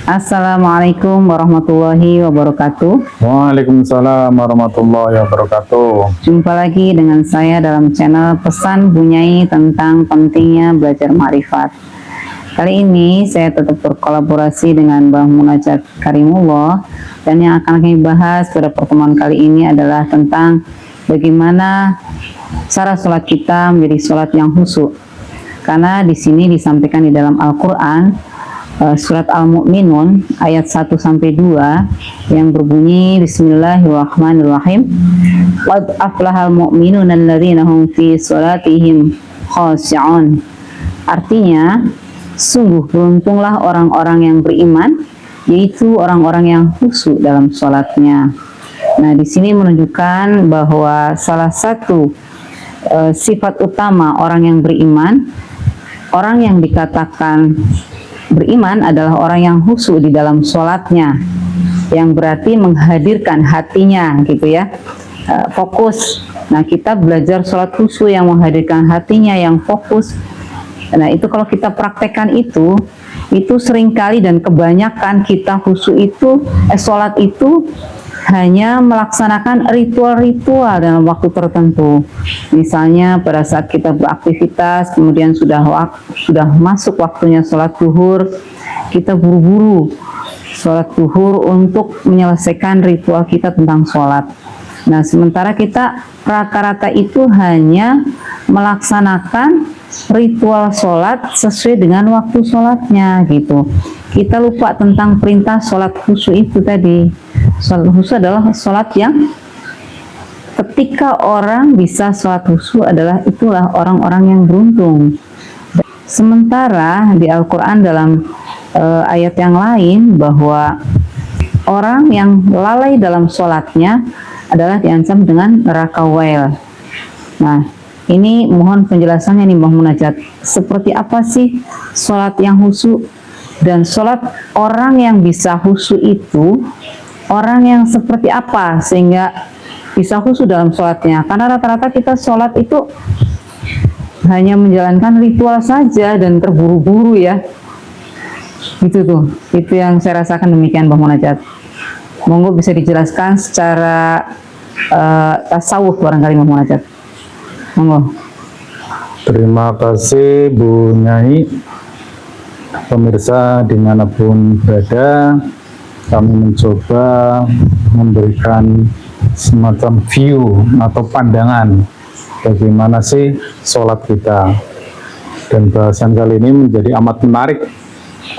Assalamualaikum warahmatullahi wabarakatuh. Waalaikumsalam warahmatullahi wabarakatuh. Jumpa lagi dengan saya dalam channel Pesan Bunyai tentang pentingnya belajar ma'rifat. Kali ini saya tetap berkolaborasi dengan Mbah Munajat Karimullah, dan yang akan kami bahas pada pertemuan kali ini adalah tentang bagaimana cara sholat kita menjadi sholat yang khusyuk. Karena di sini disampaikan di dalam Al-Quran, surat Al-Mu'minun ayat 1-2 yang berbunyi Bismillahirrahmanirrahim. Qad aflahal mu'minun alladzina hum fi sholatihim khashi'un. Artinya, sungguh beruntunglah orang-orang yang beriman, yaitu orang-orang yang khusyuk dalam sholatnya. Nah, di sini menunjukkan bahwa salah satu sifat utama orang yang beriman, orang yang dikatakan beriman adalah orang yang khusyuk di dalam sholatnya, yang berarti menghadirkan hatinya gitu ya, fokus. Nah, kita belajar sholat khusyuk yang menghadirkan hatinya, yang fokus. Nah, itu kalau kita praktekkan itu seringkali dan kebanyakan kita khusyuk itu, sholat itu hanya melaksanakan ritual-ritual dalam waktu tertentu. Misalnya pada saat kita beraktivitas, kemudian sudah masuk waktunya sholat zuhur, kita buru-buru sholat zuhur untuk menyelesaikan ritual kita tentang sholat. Nah, sementara kita rata-rata itu hanya melaksanakan ritual sholat sesuai dengan waktu sholatnya gitu. Kita lupa tentang perintah sholat khusyuk itu tadi. Sholat khusyuk adalah sholat yang ketika orang bisa sholat khusyuk itulah orang-orang yang beruntung. Sementara di Al-Quran dalam ayat yang lain bahwa orang yang lalai dalam sholatnya adalah diancam dengan neraka wail. Nah, ini mohon penjelasannya nih Mbah Munajat. Seperti apa sih sholat yang khusyuk? Dan sholat orang yang bisa khusyuk itu orang yang seperti apa sehingga bisa khusyuk dalam sholatnya? Karena rata-rata kita sholat itu hanya menjalankan ritual saja dan terburu-buru ya. Gitu tuh. Itu yang saya rasakan demikian Mbah Munajat. Monggo bisa dijelaskan secara tasawuf barangkali Mbah Munajat. Monggo. Terima kasih Bu Nyai. Pemirsa dimanapun berada, kami mencoba memberikan semacam view atau pandangan bagaimana sih sholat kita. Dan bahasan kali ini menjadi amat menarik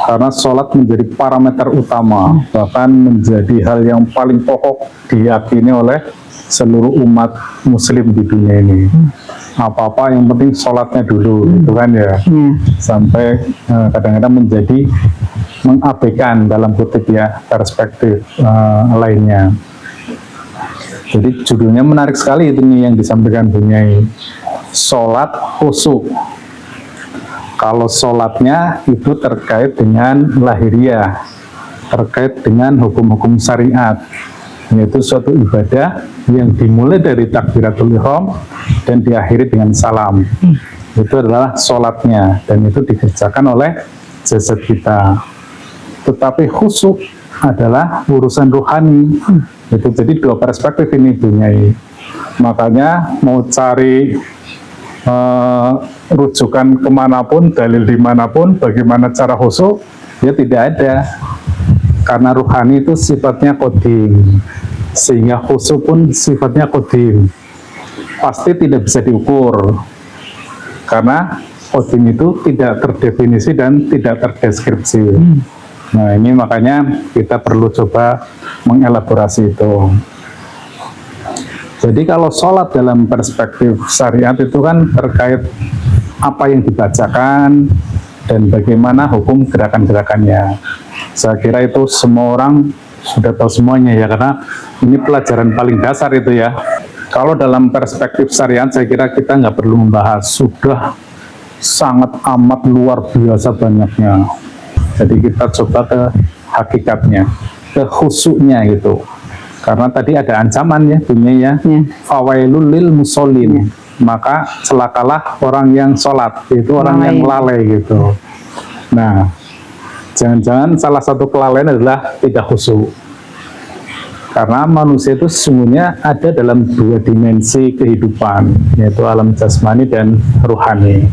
karena sholat menjadi parameter utama, bahkan menjadi hal yang paling pokok diyakini oleh seluruh umat muslim di dunia ini. Apa-apa yang penting sholatnya dulu gitu kan ya. Sampai kadang-kadang menjadi mengabaikan dalam kutip ya perspektif lainnya. Jadi judulnya menarik sekali itu nih yang disampaikan Bu Nyai, sholat khusyuk. Kalau sholatnya itu terkait dengan lahiriah, terkait dengan hukum-hukum syariat, yaitu suatu ibadah yang dimulai dari takbiratul ihram dan diakhiri dengan salam. Itu adalah sholatnya, dan itu dikerjakan oleh jasad kita. Tetapi khusyuk adalah urusan rohani. Itu jadi dua perspektif ini Bu Nyai. Makanya mau cari rujukan kemanapun, dalil dimanapun, bagaimana cara khusyuk, ya tidak ada. Karena rohani itu sifatnya qadim, sehingga khusyuk pun sifatnya qadim, pasti tidak bisa diukur karena qadim itu tidak terdefinisi dan tidak terdeskripsi. Nah, ini makanya kita perlu coba mengelaborasi itu. Jadi kalau sholat dalam perspektif syariat itu kan terkait apa yang dibacakan dan bagaimana hukum gerakan-gerakannya. Saya kira itu semua orang sudah tahu semuanya ya, karena ini pelajaran paling dasar itu ya. Kalau dalam perspektif syariat saya kira kita nggak perlu membahas, sudah sangat amat luar biasa banyaknya. Jadi kita coba ke hakikatnya, ke khusyuknya gitu. Karena tadi ada ancaman ya dunia ya, fawailul lil musallin, maka celakalah orang yang sholat, itu orang yang lalai gitu. Nah, Jangan-jangan salah satu kelalaian adalah tidak khusyuk. Karena manusia itu sesungguhnya ada dalam dua dimensi kehidupan, yaitu alam jasmani dan rohani.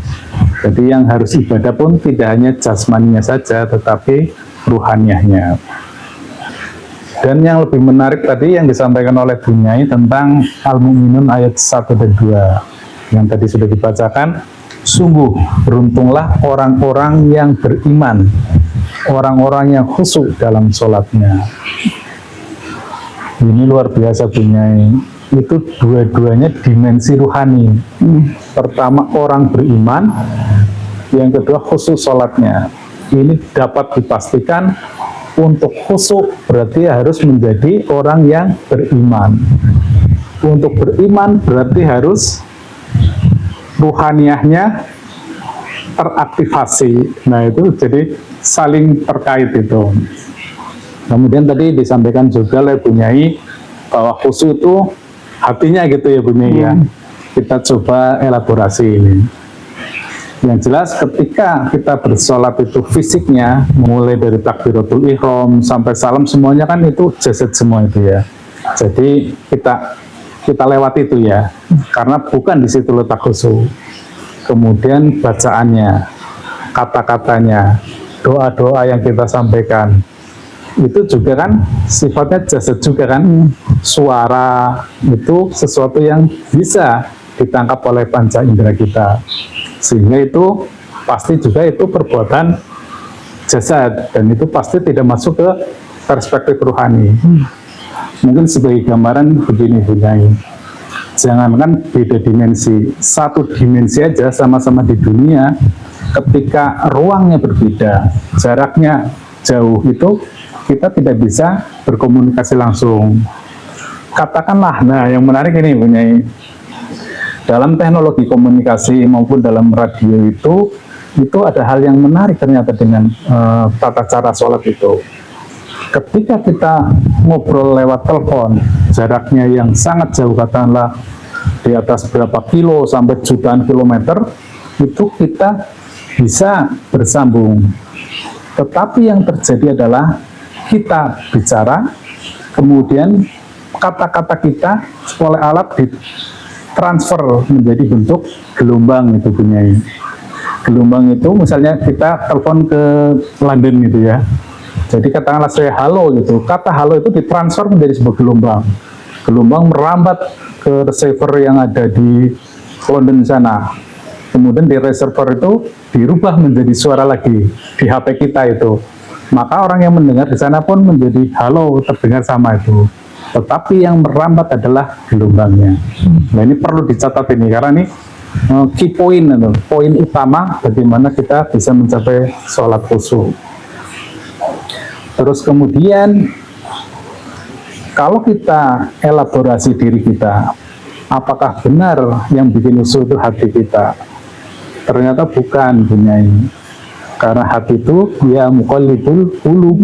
Jadi yang harus ibadah pun tidak hanya jasmaninya saja, tetapi ruhaniahnya. Dan yang lebih menarik tadi yang disampaikan oleh Bu Nyai tentang Al-Mu'minun ayat 1 dan 2 yang tadi sudah dibacakan. Sungguh beruntunglah orang-orang yang beriman, orang-orang yang khusyuk dalam sholatnya. Ini luar biasa Bu Nyai. Itu dua-duanya dimensi ruhani. Pertama orang beriman, yang kedua khusyuk sholatnya. Ini dapat dipastikan untuk khusyuk berarti harus menjadi orang yang beriman. Untuk beriman berarti harus ruhaniahnya teraktivasi. Nah itu jadi saling terkait itu. Kemudian tadi disampaikan juga oleh Bu Nyai bahwa khusyuk itu hatinya gitu ya Bu Nyai ya. Kita coba elaborasi ini. Yang jelas ketika kita bersolat itu fisiknya mulai dari takbiratul ihram sampai salam semuanya kan itu jasad semua itu ya. Jadi kita lewati itu ya, karena bukan di situ letak khusyuk. Kemudian bacaannya, kata-katanya, doa-doa yang kita sampaikan, itu juga kan sifatnya jasad juga kan. Suara itu sesuatu yang bisa ditangkap oleh panca indera kita, sehingga itu pasti juga itu perbuatan jasad, dan itu pasti tidak masuk ke perspektif rohani. Mungkin sebagai gambaran begini Bu Nyai, jangankan beda dimensi, satu dimensi aja sama-sama di dunia, ketika ruangnya berbeda, jaraknya jauh, itu kita tidak bisa berkomunikasi langsung. Katakanlah, nah yang menarik ini Bu Nyai, dalam teknologi komunikasi maupun dalam radio itu ada hal yang menarik ternyata dengan tata cara sholat itu. Ketika kita ngobrol lewat telepon, jaraknya yang sangat jauh, katakanlah di atas berapa kilo sampai jutaan kilometer, itu kita bisa bersambung. Tetapi yang terjadi adalah kita bicara, kemudian kata-kata kita oleh alat ditransfer menjadi bentuk gelombang itu punya. Gelombang itu misalnya kita telepon ke London gitu ya. Jadi katakanlah saya halo gitu, kata halo itu ditransfer menjadi sebuah gelombang. Gelombang merambat ke receiver yang ada di London sana. Kemudian di receiver itu dirubah menjadi suara lagi di HP kita itu. Maka orang yang mendengar di sana pun menjadi halo, terdengar sama itu. Tetapi yang merambat adalah gelombangnya. Nah ini perlu dicatat ini, karena ini key point, poin utama bagaimana kita bisa mencapai sholat khusyuk. Terus kemudian kalau kita elaborasi diri kita, apakah benar yang bikin khusyuk itu hati kita? Ternyata bukan, Bu Nyai. Karena hati itu ya muqallibul qulub,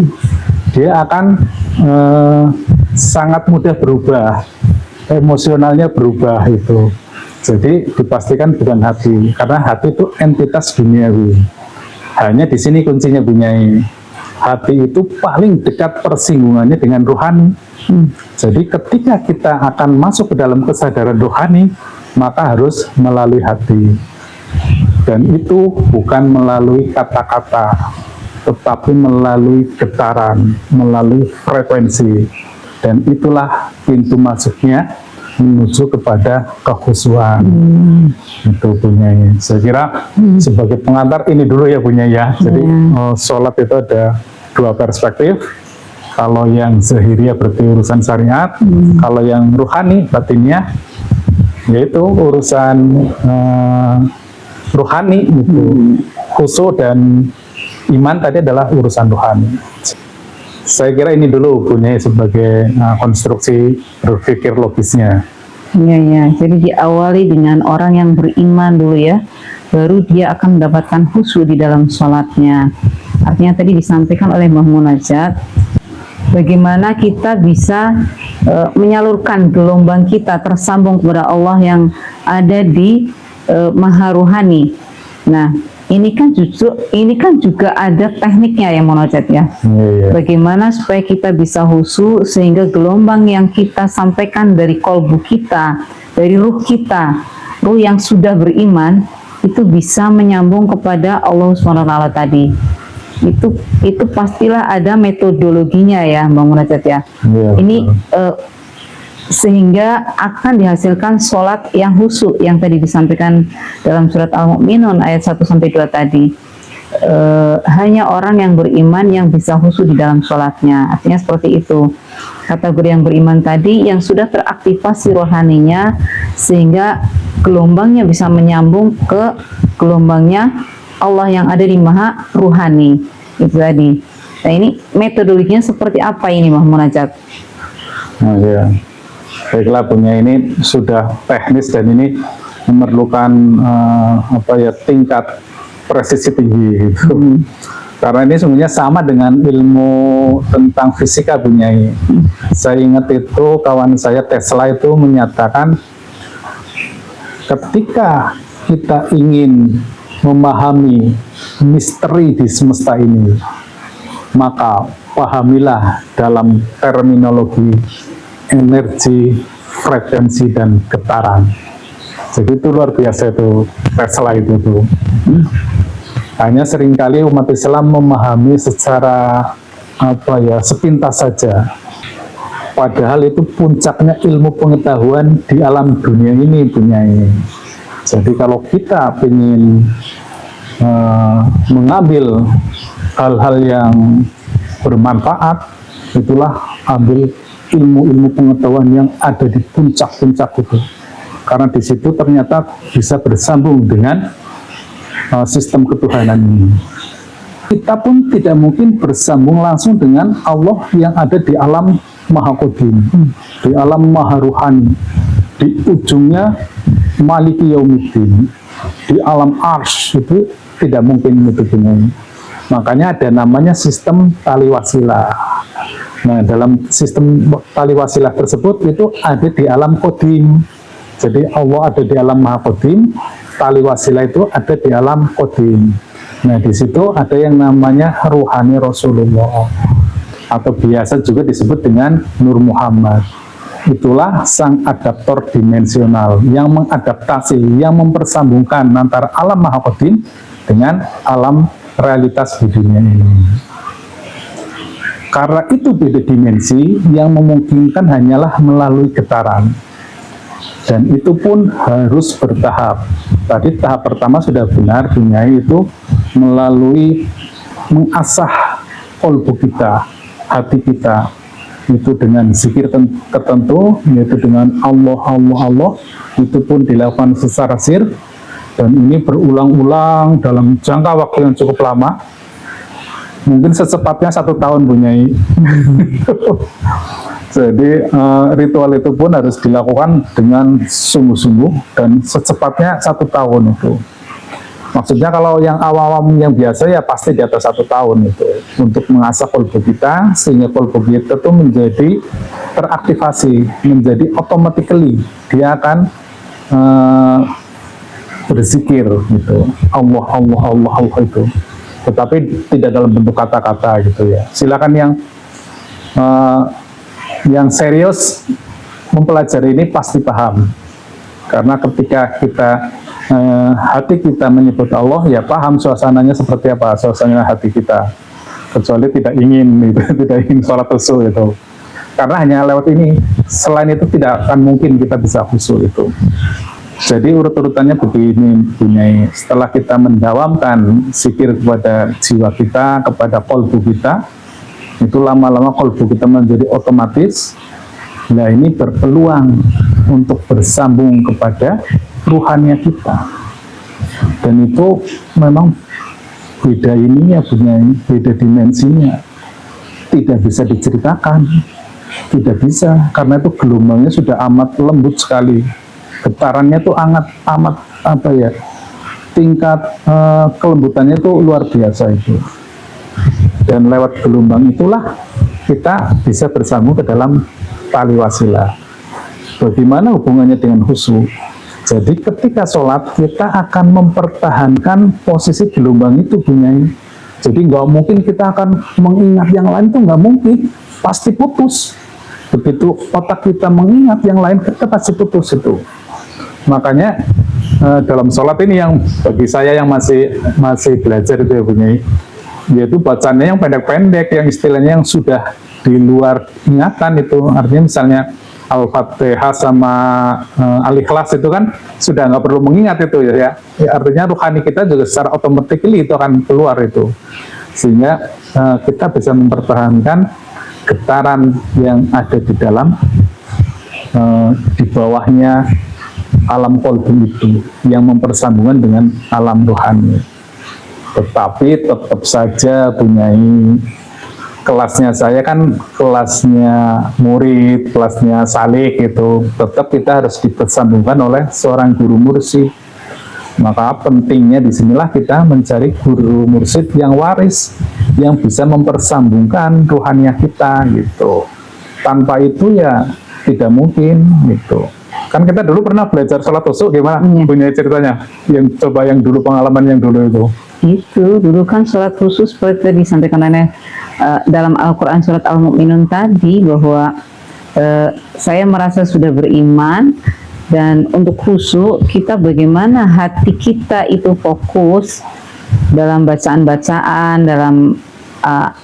dia akan sangat mudah berubah, emosionalnya berubah itu. Jadi dipastikan bukan hati, karena hati itu entitas duniawi. Hanya di sini kuncinya Bu Nyai. Hati itu paling dekat persinggungannya dengan rohani. Jadi ketika kita akan masuk ke dalam kesadaran rohani, maka harus melalui hati. Dan itu bukan melalui kata-kata, tetapi melalui getaran, melalui frekuensi. Dan itulah pintu masuknya menuju kepada kekhusyuan. Itu punya. Saya kira sebagai pengantar ini dulu ya punya ya. Jadi sholat itu ada dua perspektif. Kalau yang zahiriyah berarti urusan syariat, kalau yang ruhani batinnya yaitu urusan rohani gitu. Khusyuk dan iman tadi adalah urusan rohani. Saya kira ini dulu punya sebagai konstruksi berpikir logisnya. Iya ya, jadi diawali dengan orang yang beriman dulu ya, baru dia akan mendapatkan khusyuk di dalam sholatnya. Artinya tadi disampaikan oleh Mbah Munajat, bagaimana kita bisa menyalurkan gelombang kita tersambung kepada Allah yang ada di Maha Ruhani. Nah, ini kan juga ada tekniknya ya Monocet ya. Iya. Bagaimana supaya kita bisa khusyuk sehingga gelombang yang kita sampaikan dari kolbu kita, dari ruh kita, ruh yang sudah beriman itu bisa menyambung kepada Allah SWT tadi. Itu pastilah ada metodologinya ya Bang Munajat ya. Iya, Ini sehingga akan dihasilkan sholat yang khusyuk yang tadi disampaikan dalam surat Al-Mu'minun ayat 1-2 tadi. Hanya orang yang beriman yang bisa khusyuk di dalam sholatnya. Artinya seperti itu. Kategori yang beriman tadi yang sudah teraktivasi rohaninya sehingga gelombangnya bisa menyambung ke gelombangnya Allah yang ada di maha ruhani. Itu tadi. Nah ini metodologinya seperti apa ini Mbah Munajat? Nah, ya. Baiklah, punya ini sudah teknis dan ini memerlukan tingkat presisi tinggi gitu. Karena ini sebenarnya sama dengan ilmu tentang fisika punya ini. Saya ingat itu kawan saya Tesla itu menyatakan ketika kita ingin memahami misteri di semesta ini, maka pahamilah dalam terminologi energi, frekuensi, dan getaran. Jadi itu luar biasa itu Tesla itu tuh. Hanya seringkali umat Islam memahami secara sepintas saja. Padahal itu puncaknya ilmu pengetahuan di alam dunia ini punya ini. Jadi kalau kita ingin mengambil hal-hal yang bermanfaat, itulah ambil ilmu-ilmu pengetahuan yang ada di puncak-puncak itu. Karena di situ ternyata bisa bersambung dengan sistem ketuhanan ini. Kita pun tidak mungkin bersambung langsung dengan Allah yang ada di alam Maha Qadim, di alam Maha Ruhani, di ujungnya Maliki Yaumiddin, di alam Arsy itu tidak mungkin itu ini. Makanya ada namanya sistem tali wasilah. Nah, dalam sistem tali wasilah tersebut itu ada di alam Qadim. Jadi Allah ada di alam Maha Qadim, tali wasilah itu ada di alam Qadim. Nah, di situ ada yang namanya Ruhani Rasulullah atau biasa juga disebut dengan Nur Muhammad. Itulah sang adaptor dimensional yang mengadaptasi, yang mempersambungkan antara alam Maha Qadim dengan alam realitas di dunia ini. Karena itu beda dimensi yang memungkinkan hanyalah melalui getaran. Dan itu pun harus bertahap. Tadi tahap pertama sudah benar, punya itu melalui mengasah kolbu kita, hati kita, itu dengan zikir tertentu, yaitu dengan Allah, Allah, Allah, itu pun dilakukan secara sir, dan ini berulang-ulang dalam jangka waktu yang cukup lama. Mungkin secepatnya 1 tahun Bunyai. Jadi ritual itu pun harus dilakukan dengan sungguh-sungguh dan secepatnya 1 tahun itu. Maksudnya kalau yang awam-awam yang biasa ya pasti di atas 1 tahun itu untuk mengasah kolbu kita sehingga kolbu kita itu menjadi teraktivasi, menjadi automatically dia akan berzikir gitu. Allah, Allah, Allah, Allah itu. Tetapi tidak dalam bentuk kata-kata gitu ya. Silakan yang serius mempelajari ini pasti paham. Karena ketika hati kita menyebut Allah, ya paham suasananya seperti apa, suasana hati kita. Kecuali tidak ingin tidak ingin sholat khusyuk itu. Karena hanya lewat ini, selain itu tidak akan mungkin kita bisa khusyuk itu. Jadi urut-urutannya begini, Bunyai. Setelah kita mendawamkan zikir kepada jiwa kita, kepada kolbu kita, itu lama-lama kolbu kita menjadi otomatis. Nah ini berpeluang untuk bersambung kepada ruhannya kita. Dan itu memang beda ininya, Bunyai, beda dimensinya. Tidak bisa diceritakan, tidak bisa, karena itu gelombangnya sudah amat lembut sekali. Getarannya tuh amat tingkat kelembutannya itu luar biasa itu. Dan lewat gelombang itulah kita bisa bersambung ke dalam tali wasilah. Bagaimana hubungannya dengan khusyuk? Jadi ketika sholat kita akan mempertahankan posisi gelombang itu, Bunyai. Jadi nggak mungkin kita akan mengingat yang lain, itu nggak mungkin, pasti putus. Begitu otak kita mengingat yang lain, kita pasti putus itu. Makanya dalam sholat ini yang bagi saya yang masih belajar itu ya Bunyai, yaitu bacanya yang pendek-pendek, yang istilahnya yang sudah di luar ingatan itu. Artinya misalnya Al-Fatihah sama Al-Ikhlas itu kan sudah nggak perlu mengingat itu ya. Artinya rohani kita juga secara otomatis itu akan keluar itu, sehingga kita bisa mempertahankan getaran yang ada di dalam di bawahnya alam kolbu itu yang mempersambungkan dengan alam rohani. Tetapi tetap saja Bunyai, kelasnya saya kan kelasnya murid, kelasnya salik gitu, tetap kita harus dipersambungkan oleh seorang guru mursyid. Maka pentingnya disinilah kita mencari guru mursyid yang waris, yang bisa mempersambungkan rohaniah kita gitu. Tanpa itu ya tidak mungkin gitu. Kan kita dulu pernah belajar sholat khusyuk, gimana? Punya ceritanya? Yang coba yang dulu, pengalaman yang dulu itu. Itu dulu kan sholat khusus seperti tadi disampaikan oleh dalam Al-Quran surat Al-Mu'minun tadi, bahwa saya merasa sudah beriman, dan untuk khusyuk kita bagaimana hati kita itu fokus dalam bacaan-bacaan, dalam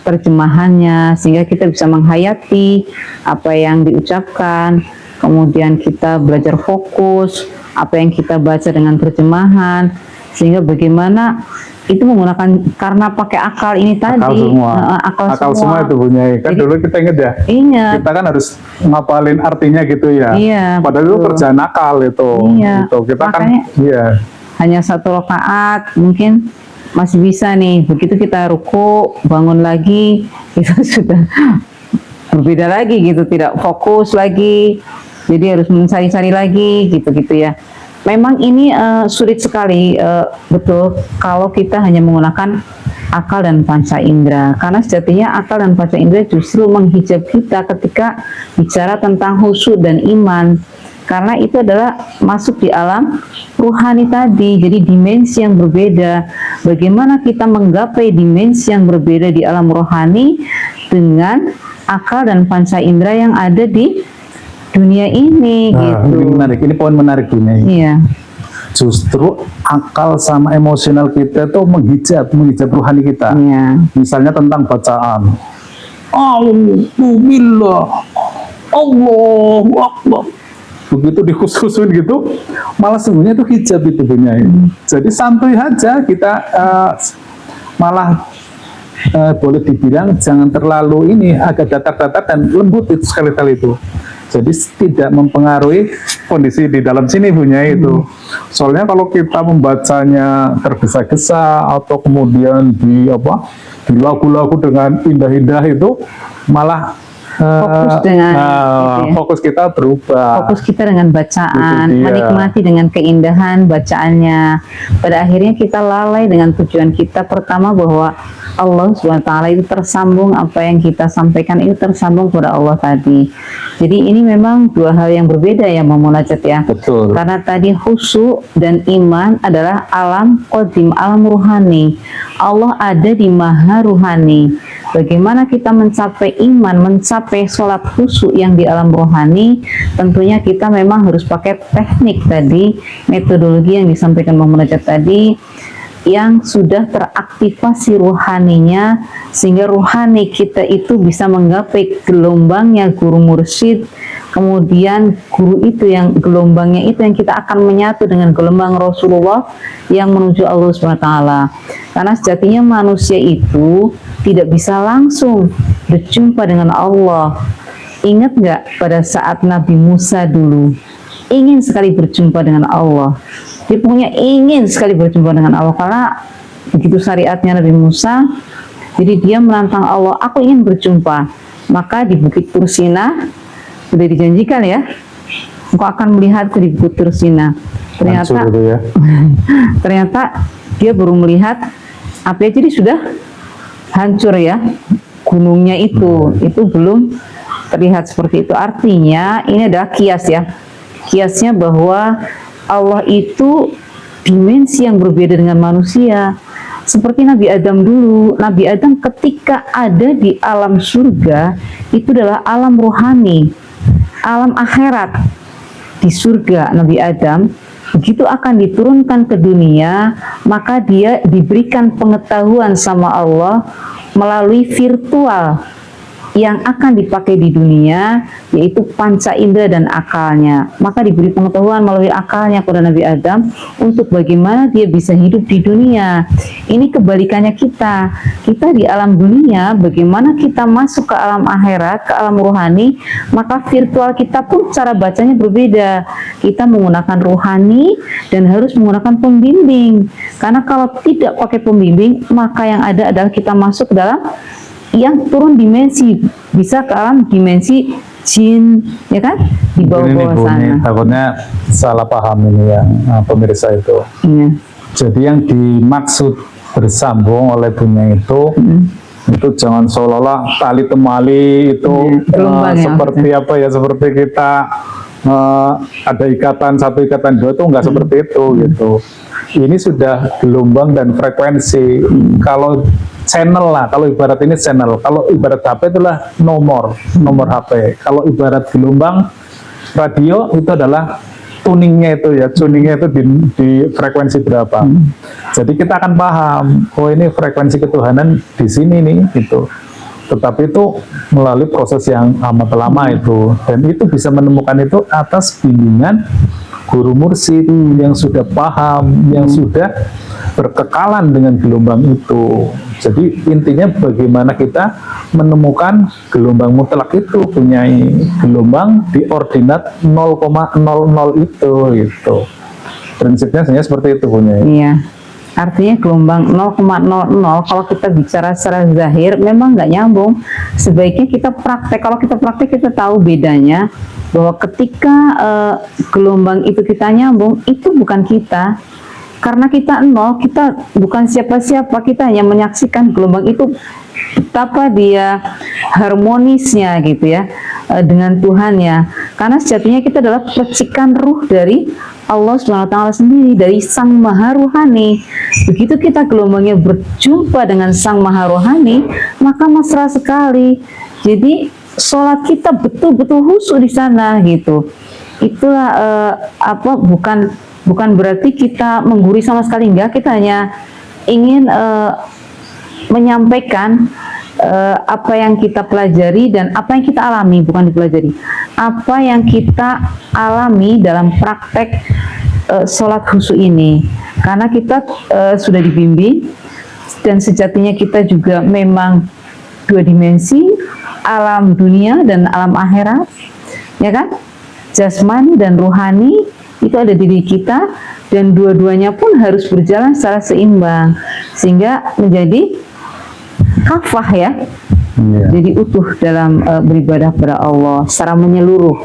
terjemahannya, sehingga kita bisa menghayati apa yang diucapkan. Kemudian kita belajar fokus apa yang kita baca dengan terjemahan, sehingga bagaimana itu menggunakan, karena pakai akal ini tadi, akal semua itu Bunyai. Kan jadi, dulu kita ingat ya, kita kan harus ngapalin artinya gitu ya. Iya, padahal itu kerjaan akal itu. Iya. Gitu. Kita makanya, kan hanya 1 rakaat mungkin masih bisa nih. Begitu kita ruku, bangun lagi, itu sudah berbeda lagi gitu, tidak fokus lagi. Jadi harus mencari-cari lagi gitu-gitu ya. Memang ini sulit sekali, betul, kalau kita hanya menggunakan akal dan panca indera. Karena sejatinya akal dan panca indera justru menghijab kita ketika bicara tentang khusyuk dan iman. Karena itu adalah masuk di alam ruhani tadi, jadi dimensi yang berbeda. Bagaimana kita menggapai dimensi yang berbeda di alam rohani dengan akal dan panca indera yang ada di dunia ini gitu. Ini menarik, ini poin menarik Bunyai. Iya. Justru akal sama emosional kita tuh menghijab rohani kita. Iya. Misalnya tentang bacaan. Alhamdulillah, Allahu Akbar. Begitu dikhususin gitu, malah sebenarnya itu hijab itu Bunyai. Jadi santuy aja kita, malah boleh dibilang jangan terlalu ini, agak datar-datar dan lembut itu sekali-kali itu. Jadi tidak mempengaruhi kondisi di dalam sini Bunyai itu. Soalnya kalau kita membacanya tergesa-gesa atau kemudian di lagu-lagu dengan indah-indah itu, malah fokus dengan fokus kita berubah. Fokus kita dengan bacaan, menikmati dengan keindahan bacaannya. Pada akhirnya kita lalai dengan tujuan kita pertama, bahwa Allah SWT itu tersambung, apa yang kita sampaikan itu tersambung kepada Allah tadi. Jadi ini memang dua hal yang berbeda ya Munajat ya. Betul. Karena tadi khusyuk dan iman adalah alam qadim, alam ruhani. Allah ada di maha ruhani. Bagaimana kita mencapai iman, mencapai sholat khusyuk yang di alam rohani? Tentunya kita memang harus pakai teknik tadi, metodologi yang disampaikan Munajat tadi, yang sudah teraktivasi ruhaninya, sehingga ruhani kita itu bisa menggapai gelombangnya guru mursyid. Kemudian guru itu yang gelombangnya itu yang kita akan menyatu dengan gelombang Rasulullah yang menuju Allah SWT. Karena sejatinya manusia itu tidak bisa langsung berjumpa dengan Allah. Ingat nggak pada saat Nabi Musa dulu ingin sekali berjumpa dengan Allah. Dia punya ingin sekali berjumpa dengan Allah, karena begitu syariatnya Nabi Musa. Jadi dia menantang Allah, aku ingin berjumpa. Maka di Bukit Tursina sudah dijanjikan ya, engkau akan melihatku di Bukit Tursina. Ternyata ternyata dia baru melihat apa ya, jadi sudah hancur ya gunungnya itu belum terlihat seperti itu. Artinya ini adalah kias ya, kiasnya bahwa Allah itu dimensi yang berbeda dengan manusia. Seperti Nabi Adam dulu, Nabi Adam ketika ada di alam surga, itu adalah alam rohani, alam akhirat. Di surga Nabi Adam, begitu akan diturunkan ke dunia, maka dia diberikan pengetahuan sama Allah melalui virtual yang akan dipakai di dunia, yaitu panca indera dan akalnya. Maka diberi pengetahuan melalui akalnya kepada Nabi Adam untuk bagaimana dia bisa hidup di dunia. Ini kebalikannya kita. Kita di alam dunia, bagaimana kita masuk ke alam akhirat, ke alam rohani, maka virtual kita pun cara bacanya berbeda. Kita menggunakan rohani dan harus menggunakan pembimbing. Karena kalau tidak pakai pembimbing, maka yang ada adalah kita masuk dalam yang turun dimensi, bisa ke alam dimensi jin, ya kan, di bawah-bawah sana. Takutnya salah paham ini yang pemirsa itu. Iya. Jadi yang dimaksud bersambung oleh Bunya itu jangan seolah-olah tali temali itu seperti apa ya, seperti kita ada ikatan satu, ikatan dua, itu enggak seperti itu gitu. Ini sudah gelombang dan frekuensi. Kalau channel lah, kalau ibarat ini channel, kalau ibarat HP itulah nomor HP. Kalau ibarat gelombang radio itu adalah tuningnya itu ya, tuningnya itu di frekuensi berapa. Jadi kita akan paham, oh ini frekuensi ketuhanan di sini nih gitu. Tetapi itu melalui proses yang amat lama itu, dan itu bisa menemukan itu atas bimbingan guru mursyid yang sudah paham, yang sudah berkekalan dengan gelombang itu. Jadi intinya bagaimana kita menemukan gelombang mutlak itu, punya gelombang di ordinat 0,00 itu gitu. Prinsipnya sebenarnya seperti itu punya. Iya. Artinya gelombang 0,00 kalau kita bicara secara zahir memang nggak nyambung. Sebaiknya kita praktek. Kalau kita praktek kita tahu bedanya bahwa ketika gelombang itu kita nyambung, itu bukan kita. Karena kita nol, kita bukan siapa-siapa, kita hanya menyaksikan gelombang itu betapa dia harmonisnya gitu ya dengan Tuhannya. Karena sejatinya kita adalah percikan ruh dari Allah SWT sendiri, dari Sang Maha Rohani. Begitu kita gelombangnya berjumpa dengan Sang Maha Rohani, maka mesra sekali. Jadi sholat kita betul-betul khusyuk di sana gitu. Itulah bukan berarti kita menggurui sama sekali, enggak. Kita hanya ingin menyampaikan apa yang kita pelajari dan apa yang kita alami, bukan dipelajari, apa yang kita alami dalam praktek sholat khusyuk ini. Karena kita sudah dibimbing dan sejatinya kita juga memang dua dimensi, alam dunia dan alam akhirat, ya kan, jasmani dan rohani itu ada di diri kita, dan dua-duanya pun harus berjalan secara seimbang sehingga menjadi kafah ya, jadi utuh dalam beribadah kepada Allah secara menyeluruh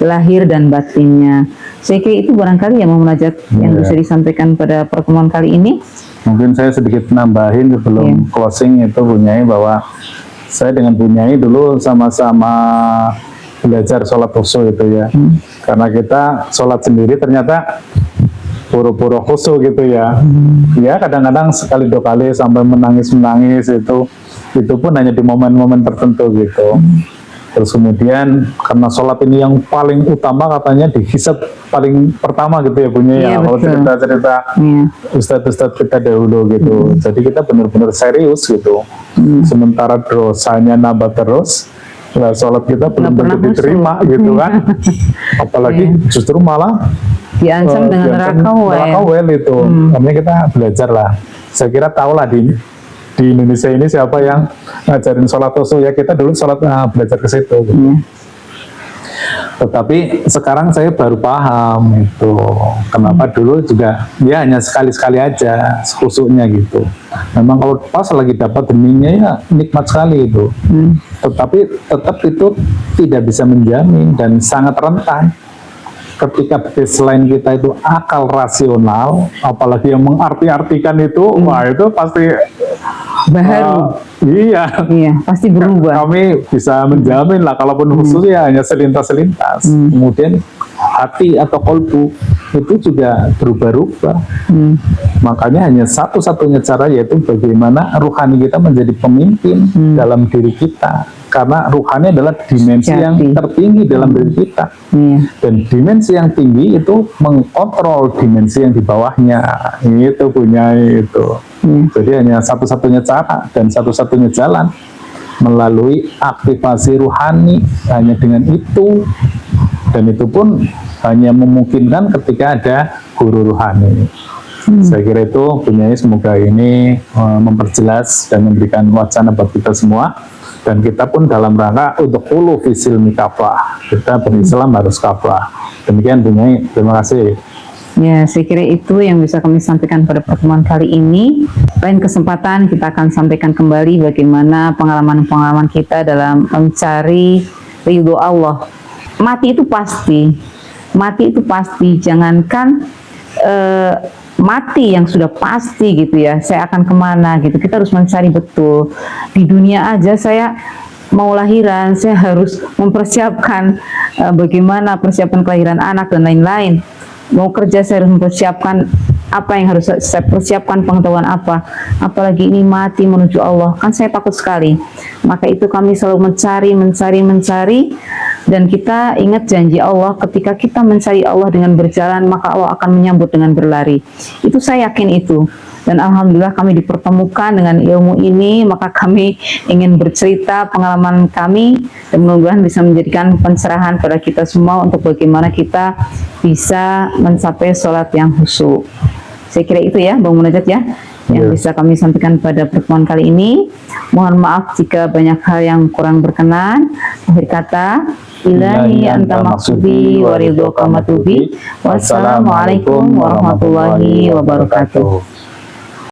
lahir dan batinnya. Saya kira itu barangkali yang munajat yang bisa disampaikan pada pertemuan kali ini. Mungkin saya sedikit nambahin sebelum closing itu Bunyai, bahwa saya dengan Bunyai dulu sama-sama belajar sholat khusyuk itu ya. Karena kita sholat sendiri ternyata pura-pura khusyuk gitu ya. Ya kadang-kadang sekali dua kali sampai menangis-menangis itu pun hanya di momen-momen tertentu gitu. Terus kemudian karena sholat ini yang paling utama katanya dihisab paling pertama gitu ya punya ya. Kalau cerita-cerita ustadz-ustadz kita dahulu gitu. Jadi kita benar-benar serius gitu. Sementara dosanya nambah terus, nah, sholat kita belum tentu diterima gitu kan. Apalagi justru malah diancam dengan neraka wel itu. Makanya kita belajar lah. Saya kira tahu lah di Indonesia ini siapa yang ngajarin sholat khusyuk ya, kita dulu sholat belajar ke situ gitu. Tetapi sekarang saya baru paham itu kenapa dulu juga ya hanya sekali-sekali aja khusyuknya gitu. Memang kalau pas lagi dapat beningnya ya nikmat sekali itu. Tetapi tetap itu tidak bisa menjamin dan sangat rentan. Ketika baseline kita itu akal rasional, apalagi yang mengarti-artikan itu, wah itu pasti baru. Iya, pasti berubah. Kami bisa menjamin lah, kalaupun khusus ya hanya selintas-selintas. Kemudian hati atau kolbu itu juga berubah-ubah. Makanya hanya satu-satunya cara yaitu bagaimana ruhani kita menjadi pemimpin dalam diri kita. Karena ruhani adalah dimensi yang tertinggi dalam diri kita. Dan dimensi yang tinggi itu mengkontrol dimensi yang di bawahnya. Itu punya itu. Jadi hanya satu-satunya cara dan satu-satunya jalan melalui aktivasi ruhani, hanya dengan itu. Dan itu pun hanya memungkinkan ketika ada guru ruhani. Saya kira itu punya, semoga ini memperjelas dan memberikan wacana buat kita semua. Dan kita pun dalam rangka untuk ulu fisil mikaflah, kita berislam harus kaflah. Demikian Bunyai, terima kasih. Ya, saya kira itu yang bisa kami sampaikan pada pertemuan kali ini. Lain kesempatan kita akan sampaikan kembali bagaimana pengalaman-pengalaman kita dalam mencari ridho Allah. Mati itu pasti, jangankan mati yang sudah pasti gitu ya, saya akan kemana gitu, kita harus mencari betul. Di dunia aja saya mau lahiran, saya harus mempersiapkan bagaimana persiapan kelahiran anak dan lain-lain. Mau kerja saya harus mempersiapkan apa yang harus saya persiapkan, pengetahuan apa, apalagi ini mati menuju Allah, kan saya takut sekali. Maka itu kami selalu mencari, dan kita ingat janji Allah, ketika kita mencari Allah dengan berjalan, maka Allah akan menyambut dengan berlari. Itu saya yakin itu. Dan alhamdulillah kami dipertemukan dengan ilmu ini, maka kami ingin bercerita pengalaman kami, dan mudah-mudahan bisa menjadikan pencerahan pada kita semua untuk bagaimana kita bisa mencapai sholat yang khusyuk. Saya kira itu ya Bang Munajat ya, yang bisa kami sampaikan pada pertemuan kali ini. Mohon maaf jika banyak hal yang kurang berkenan. Akhir kata, ilahi anta maksudi wa ridhoka matubi. Wassalamualaikum warahmatullahi wabarakatuh.